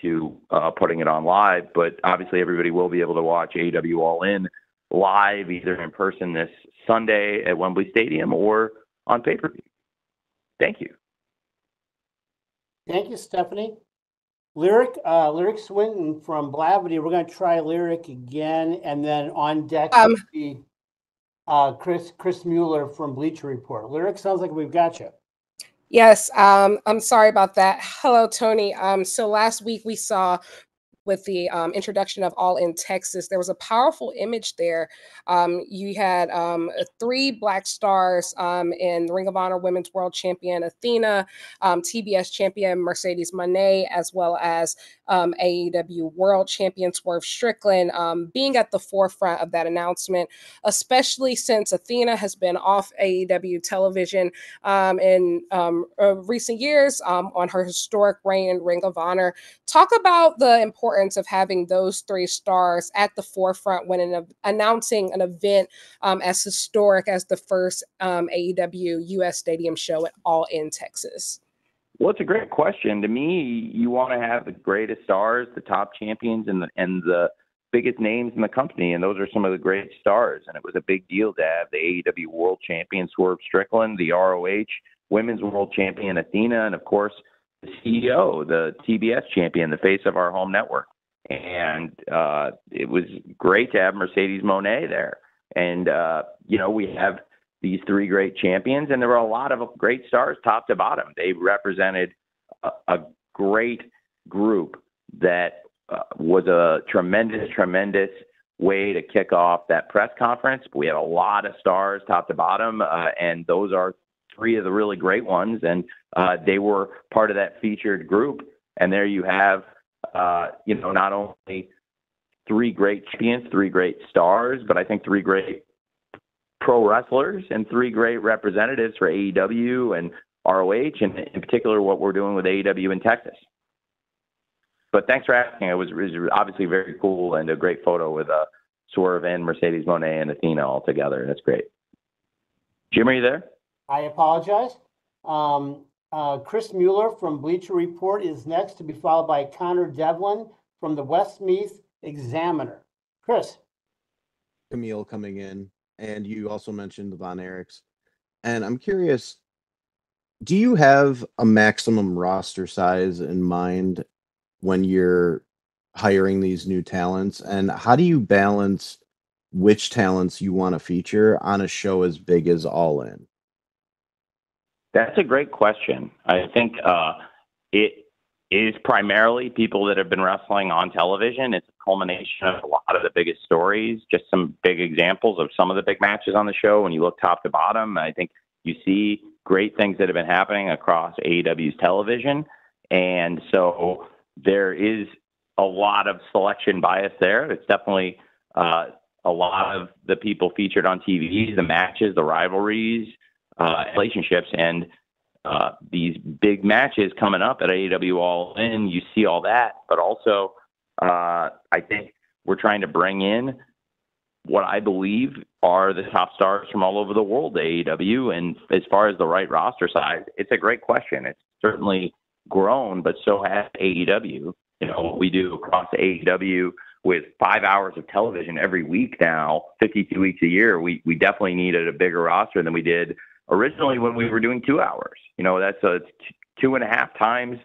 to putting it on live, but obviously everybody will be able to watch AEW All In live, either in person this Sunday at Wembley Stadium or on pay-per-view. Thank you. Thank you, Stephanie. Lyric Swinton from Blavity. We're going to try Lyric again, and then on deck will be Chris Mueller from Bleacher Report. Lyric, sounds like we've got you. Yes, I'm sorry about that. Hello, Tony. So last week we saw with the introduction of All in Texas, there was a powerful image there. You had 3 Black stars in Ring of Honor Women's World Champion Athena, TBS Champion Mercedes Moné, as well as AEW World Champion Swerve Strickland being at the forefront of that announcement, especially since Athena has been off AEW television in recent years on her historic reign in Ring of Honor. Talk about the importance of having those 3 stars at the forefront when announcing an event as historic as the first AEW US Stadium show at All in Texas. Well, it's a great question. To me, you want to have the greatest stars, the top champions, and the biggest names in the company, and those are some of the great stars. And it was a big deal to have the AEW World Champion Swerve Strickland, the ROH Women's World Champion Athena, and of course the CEO, the TBS champion, the face of our home network. And it was great to have Mercedes Moné there. And, we have these 3 great champions, and there were a lot of great stars top to bottom. They represented a great group that was a tremendous way to kick off that press conference. We had a lot of stars top to bottom, and those are 3 of the really great ones, and they were part of that featured group. And there you have, not only 3 great champions, 3 great stars, but I think 3 great pro wrestlers and 3 great representatives for AEW and ROH, and in particular what we're doing with AEW in Texas. But thanks for asking. It was obviously very cool, and a great photo with Swerve and Mercedes Moné and Athena all together. That's great. Jim, are you there? I apologize. Chris Mueller from Bleacher Report is next, to be followed by Connor Devlin from the Westmeath Examiner. Chris. Camille coming in, and you also mentioned the Von Erichs. And I'm curious, do you have a maximum roster size in mind when you're hiring these new talents? And how do you balance which talents you want to feature on a show as big as All In? That's a great question. I think it is primarily people that have been wrestling on television. It's a culmination of a lot of the biggest stories, just some big examples of some of the big matches on the show. When you look top to bottom, I think you see great things that have been happening across AEW's television. And so there is a lot of selection bias there. It's definitely a lot of the people featured on TV, the matches, the rivalries, relationships, and these big matches coming up at AEW All In. You see all that, but also I think we're trying to bring in what I believe are the top stars from all over the world to AEW. And as far as the right roster size, it's a great question. It's certainly grown, but so has AEW. What we do across AEW with 5 hours of television every week now, 52 weeks a year, we definitely needed a bigger roster than we did originally when we were doing 2 hours. That's 2.5 times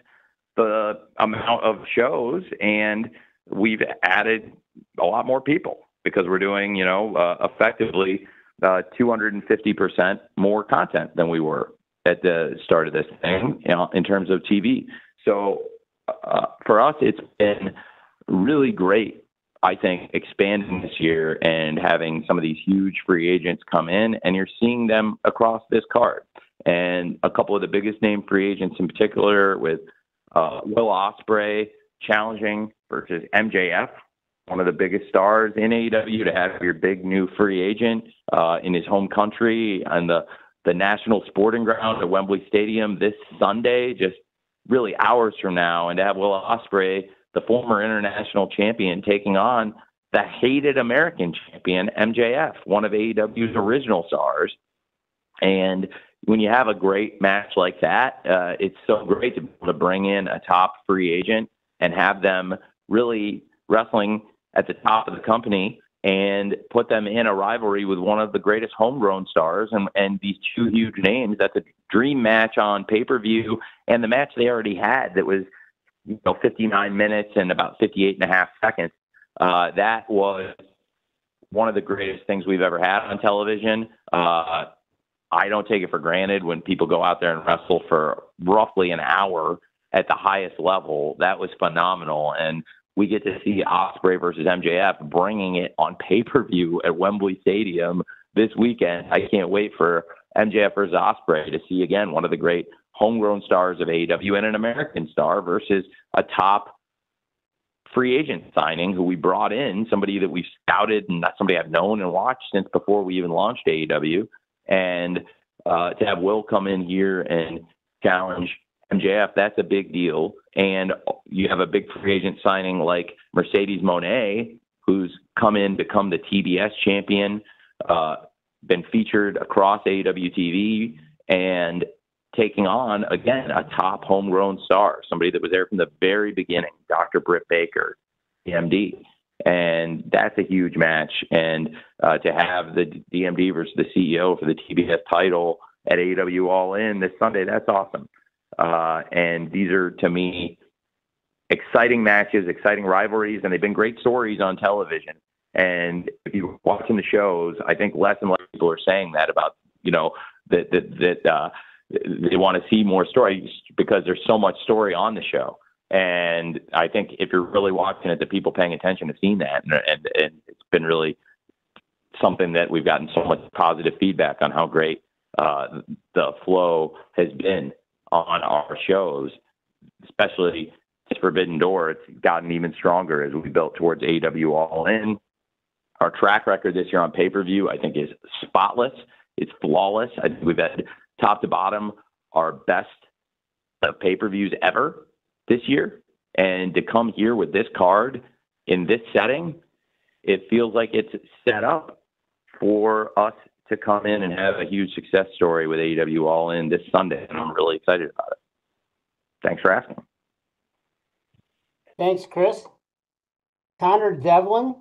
the amount of shows, and we've added a lot more people because we're doing, effectively 250% more content than we were at the start of this thing, in terms of TV. So for us, it's been really great, I think, expanding this year and having some of these huge free agents come in, and you're seeing them across this card. And a couple of the biggest name free agents in particular, with Will Ospreay challenging versus MJF, one of the biggest stars in AEW, to have your big new free agent in his home country and the national sporting ground at Wembley Stadium this Sunday, just really hours from now, and to have Will Ospreay, the former international champion, taking on the hated American champion, MJF, one of AEW's original stars. And when you have a great match like that, it's so great to be able to bring in a top free agent and have them really wrestling at the top of the company and put them in a rivalry with one of the greatest homegrown stars and these 2 huge names. That's a dream match on pay-per-view, and the match they already had that was 59 minutes and about 58 and a half seconds. That was one of the greatest things we've ever had on television. I don't take it for granted when people go out there and wrestle for roughly an hour at the highest level. That was phenomenal. And we get to see Ospreay versus MJF bringing it on pay-per-view at Wembley Stadium this weekend. I can't wait for MJF versus Ospreay to see, again, one of the great homegrown stars of AEW and an American star versus a top free agent signing who we brought in, somebody that we've scouted and not somebody I've known and watched since before we even launched AEW. And to have Will come in here and challenge MJF, that's a big deal. And you have a big free agent signing like Mercedes Moné, who's come in, become the TBS champion, been featured across AEW TV, and taking on, again, a top homegrown star, somebody that was there from the very beginning, Dr. Britt Baker, DMD. And that's a huge match. And to have the DMD versus the CEO for the TBS title at AEW All In this Sunday, that's awesome. And these are, to me, exciting matches, exciting rivalries, and they've been great stories on television. And if you're watching the shows, I think less and less people are saying that about, that they want to see more stories because there's so much story on the show. And I think if you're really watching it, the people paying attention have seen that. And it's been really something that we've gotten so much positive feedback on how great the flow has been on our shows, especially Forbidden Door. It's gotten even stronger as we built towards AEW All In. Our track record this year on pay-per-view, I think, is spotless. It's flawless. I think we've had top to bottom our best pay-per-views ever this year. And to come here with this card in this setting, it feels like it's set up for us to come in and have a huge success story with AEW All In this Sunday. And I'm really excited about it. Thanks for asking. Thanks, Chris. Connor Devlin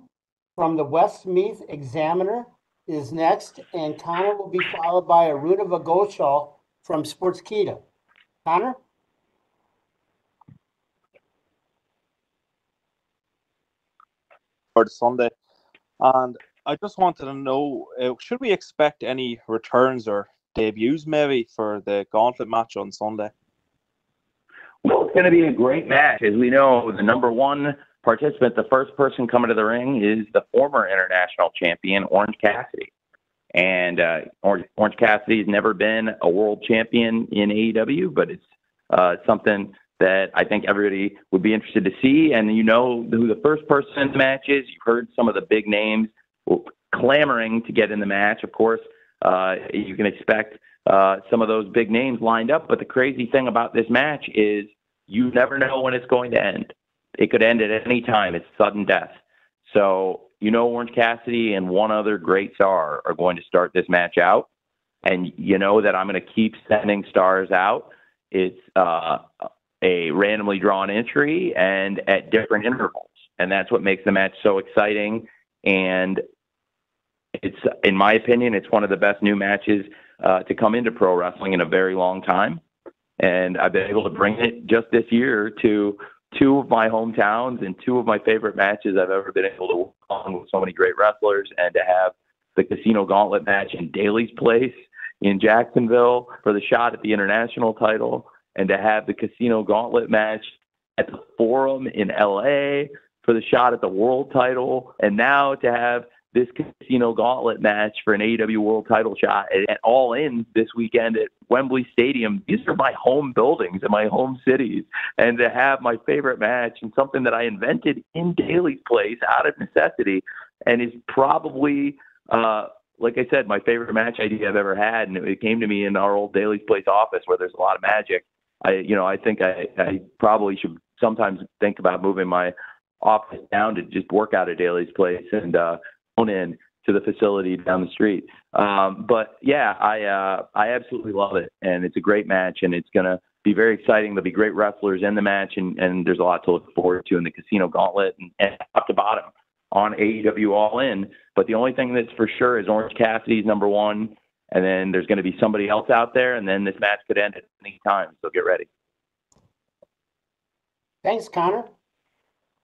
from the Westmeath Examiner is next, and Connor will be followed by Aruna Vagoshal from Sportskeeda. Connor? For Sunday, and I just wanted to know, should we expect any returns or debuts maybe for the gauntlet match on Sunday? Well, it's going to be a great match. As we know, the number one participant, the first person coming to the ring, is the former international champion, Orange Cassidy. And Orange Cassidy has never been a world champion in AEW, but it's something that I think everybody would be interested to see. And you know who the first person in the match is. You've heard some of the big names clamoring to get in the match. Of course, you can expect some of those big names lined up. But the crazy thing about this match is you never know when it's going to end. It could end at any time. It's sudden death. So, Orange Cassidy and one other great star are going to start this match out. And you know that I'm going to keep sending stars out. It's a randomly drawn entry and at different intervals. And that's what makes the match so exciting. And it's, in my opinion, it's one of the best new matches to come into pro wrestling in a very long time. And I've been able to bring it just this year to two of my hometowns and two of my favorite matches I've ever been able to work on with so many great wrestlers, and to have the Casino Gauntlet match in Daly's Place in Jacksonville for the shot at the international title, and to have the Casino Gauntlet match at the Forum in LA for the shot at the world title, and now to have this Casino Gauntlet match for an AEW world title shot at All In this weekend at Wembley Stadium. These are my home buildings and my home cities. And to have my favorite match and something that I invented in Daly's Place out of necessity, and is probably, like I said, my favorite match idea I've ever had. And it came to me in our old Daly's Place office where there's a lot of magic. I think I probably should sometimes think about moving my office down to just work out at Daly's Place and in to the facility down the street. But yeah, I absolutely love it. And it's a great match, and it's going to be very exciting. There'll be great wrestlers in the match, and there's a lot to look forward to in the Casino Gauntlet and top to bottom on AEW All In. But the only thing that's for sure is Orange Cassidy's number one, and then there's going to be somebody else out there, and then this match could end at any time. So get ready. Thanks, Connor.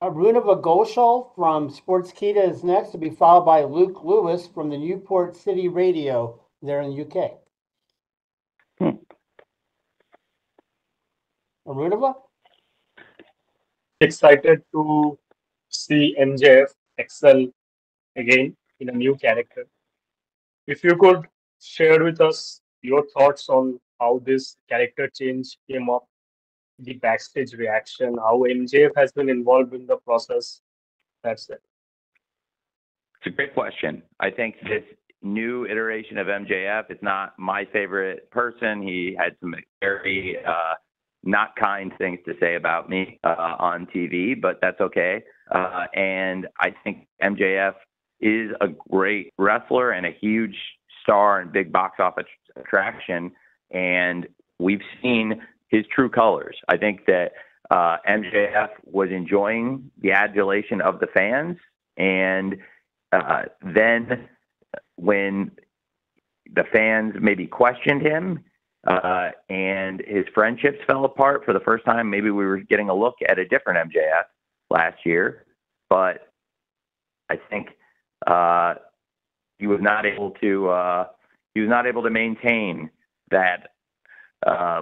Arunava Ghoshal from Sportskeeda is next, to be followed by Luke Lewis from the Newport City Radio there in the UK. Arunava? Excited to see MJF excel again in a new character. If you could share with us your thoughts on how this character change came up, the backstage reaction, how MJF has been involved in the process. That's it. It's a great question. I think this new iteration of MJF is not my favorite person. He had some very not kind things to say about me on TV, but that's okay. And I think MJF is a great wrestler and a huge star and big box office attraction. And we've seen his true colors. I think that MJF was enjoying the adulation of the fans. And then when the fans maybe questioned him and his friendships fell apart for the first time, maybe we were getting a look at a different MJF last year. But I think he was not able to maintain that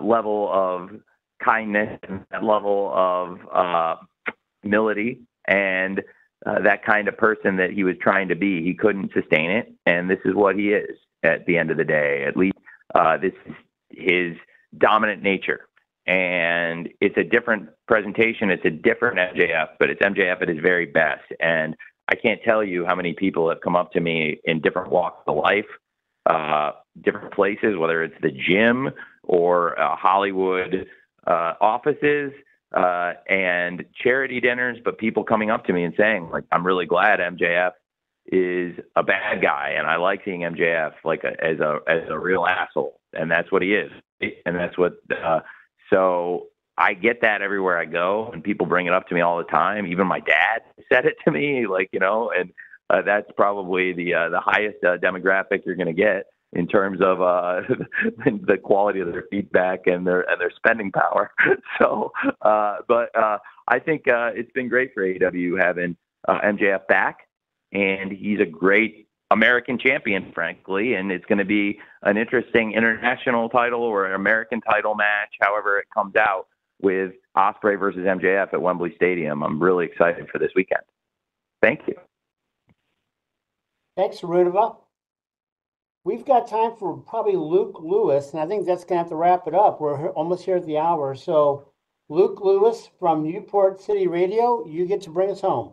level of kindness and that level of humility and that kind of person that he was trying to be. He couldn't sustain it, and this is what he is at the end of the day. At least this is his dominant nature, and it's a different presentation. It's a different MJF, but it's MJF at his very best. And I can't tell you how many people have come up to me in different walks of life, different places, whether it's the gym or Hollywood offices and charity dinners, but people coming up to me and saying, like, I'm really glad MJF is a bad guy, and I like seeing MJF like as a real asshole, and that's what he is, and that's what. So I get that everywhere I go, and people bring it up to me all the time. Even my dad said it to me, like, you know, and that's probably the highest demographic you're going to get in terms of the quality of their feedback and their spending power. So, but I think it's been great for AEW having MJF back, and he's a great American champion, frankly, and it's going to be an interesting international title or an American title match, however it comes out, with Ospreay versus MJF at Wembley Stadium. I'm really excited for this weekend. Thank you. Thanks, Arunava. We've got time for probably Luke Lewis, and I think that's going to have to wrap it up. We're almost here at the hour. So, Luke Lewis from Newport City Radio, you get to bring us home.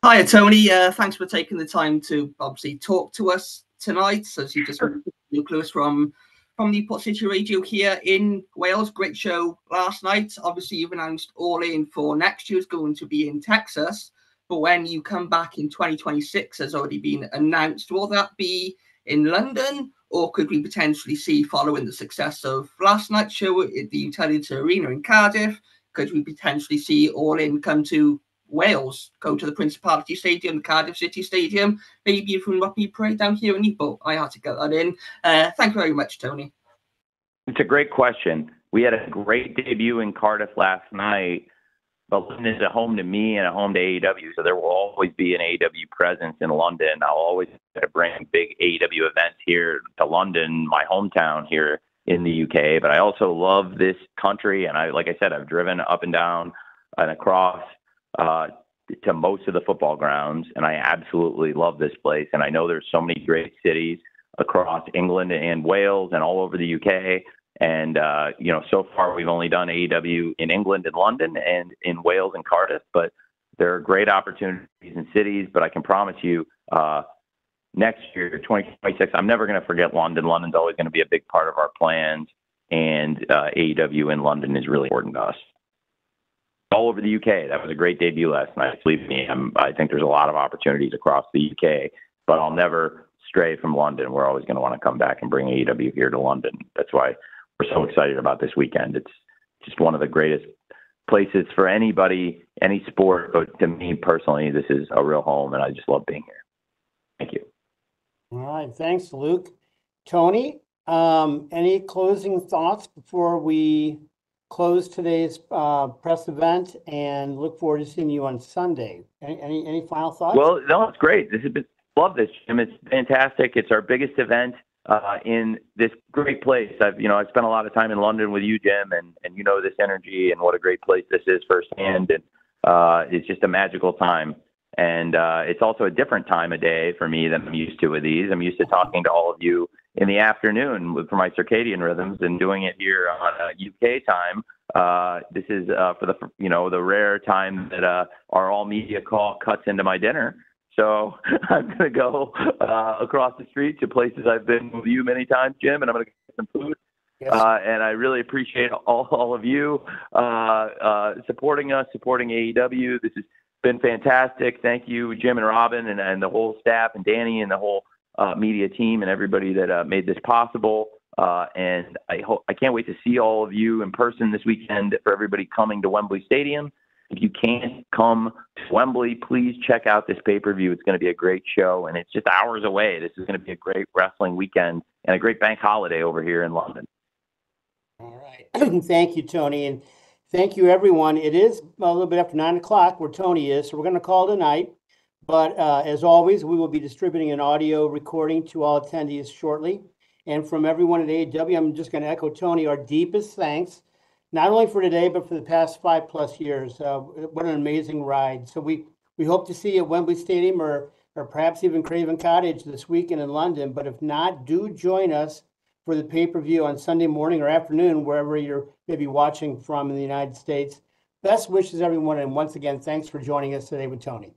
Hi, Tony. Thanks for taking the time to obviously talk to us tonight. As you just heard, Luke Lewis from Newport City Radio here in Wales. Great show last night. Obviously, you've announced All In for next year is going to be in Texas. But when you come back in 2026, has already been announced. Will that be in London, or could we potentially see, following the success of last night's show at the Utility Arena in Cardiff, could we potentially see All In come to Wales, go to the Principality Stadium, the Cardiff City Stadium, maybe even Rugby Parade down here in Newport? I had to get that in. Thank you very much, Tony. It's a great question. We had a great debut in Cardiff last night. But London is a home to me and a home to AEW, so there will always be an AEW presence in London. I'll always bring big AEW events here to London, my hometown here in the UK. But I also love this country, and like I said, I've driven up and down and across to most of the football grounds, and I absolutely love this place. And I know there's so many great cities across England and Wales and all over the UK. And, you know, so far we've only done AEW in England and London and in Wales and Cardiff, but there are great opportunities in cities. But I can promise you next year, 2026, I'm never going to forget London. London's always going to be a big part of our plans, and AEW in London is really important to us. All over the UK, that was a great debut last night. Believe me, I think there's a lot of opportunities across the UK, but I'll never stray from London. We're always going to want to come back and bring AEW here to London. That's why we're so excited about this weekend. It's just one of the greatest places for anybody, any sport. But to me personally, this is a real home, and I just love being here. Thank you. All right. Thanks, Luke. Tony, any closing thoughts before we close today's press event and look forward to seeing you on Sunday. Any final thoughts? Well, no, it's great. Love this, Jim. It's fantastic. It's our biggest event in this great place. I've spent a lot of time in London with you, Jim, and you know this energy and what a great place this is firsthand. And it's just a magical time. And it's also a different time of day for me than I'm used to with these. I'm used to talking to all of you in the afternoon for my circadian rhythms, and doing it here on UK time. This is for the rare time that our all media call cuts into my dinner. So I'm going to go across the street to places I've been with you many times, Jim, and I'm going to get some food. Yes. And I really appreciate all of you supporting us, supporting AEW. This has been fantastic. Thank you, Jim and Robin, and the whole staff, and Dani, and the whole media team, and everybody that made this possible. And I can't wait to see all of you in person this weekend. For everybody coming to Wembley Stadium, if you can't come to Wembley, please check out this pay-per-view. It's going to be a great show, and it's just hours away. This is going to be a great wrestling weekend and a great bank holiday over here in London. All right. Thank you, Tony. And thank you, everyone. It is a little bit after 9 o'clock where Tony is, so we're going to call it a night. But as always, we will be distributing an audio recording to all attendees shortly. And from everyone at AEW, I'm just going to echo Tony, our deepest thanks, not only for today, but for the past 5+ years. What an amazing ride. So we hope to see you at Wembley Stadium or perhaps even Craven Cottage this weekend in London. But if not, do join us for the pay-per-view on Sunday morning or afternoon, wherever you're maybe watching from in the United States. Best wishes, everyone. And once again, thanks for joining us today with Tony.